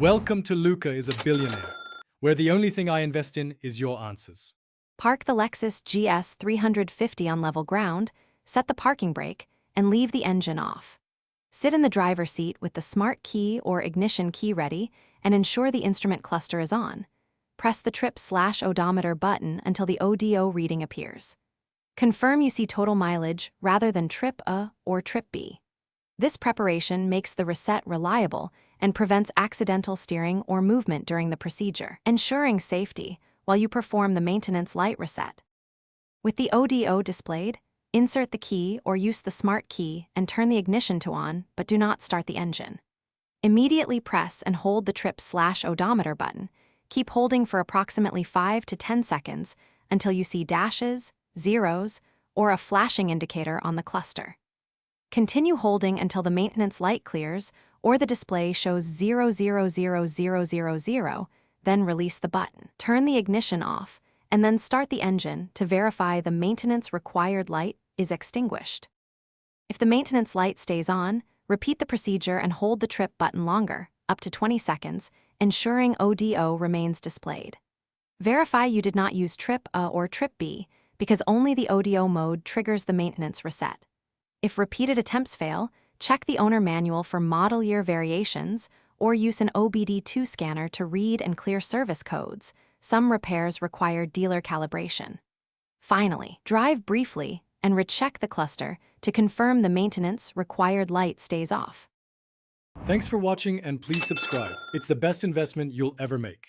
Welcome to Luca is a Billionaire, where the only thing I invest in is your answers. Park the Lexus GS 350 on level ground, set the parking brake, and leave the engine off. Sit in the driver's seat with the smart key or ignition key ready and ensure the instrument cluster is on. Press the trip/odometer button until the ODO reading appears. Confirm you see total mileage rather than trip A or trip B. This preparation makes the reset reliable and prevents accidental steering or movement during the procedure, ensuring safety while you perform the maintenance light reset. With the ODO displayed, insert the key or use the smart key and turn the ignition to on, but do not start the engine. Immediately press and hold the trip/odometer button. Keep holding for approximately 5 to 10 seconds until you see dashes, zeros, or a flashing indicator on the cluster. Continue holding until the maintenance light clears or the display shows 000000, then release the button. Turn the ignition off, and then start the engine to verify the maintenance required light is extinguished. If the maintenance light stays on, repeat the procedure and hold the trip button longer, up to 20 seconds, ensuring ODO remains displayed. Verify you did not use trip A or trip B, because only the ODO mode triggers the maintenance reset. If repeated attempts fail, check the owner manual for model year variations or use an OBD2 scanner to read and clear service codes. Some repairs require dealer calibration. Finally, drive briefly and recheck the cluster to confirm the maintenance required light stays off. Thanks for watching and please subscribe. It's the best investment you'll ever make.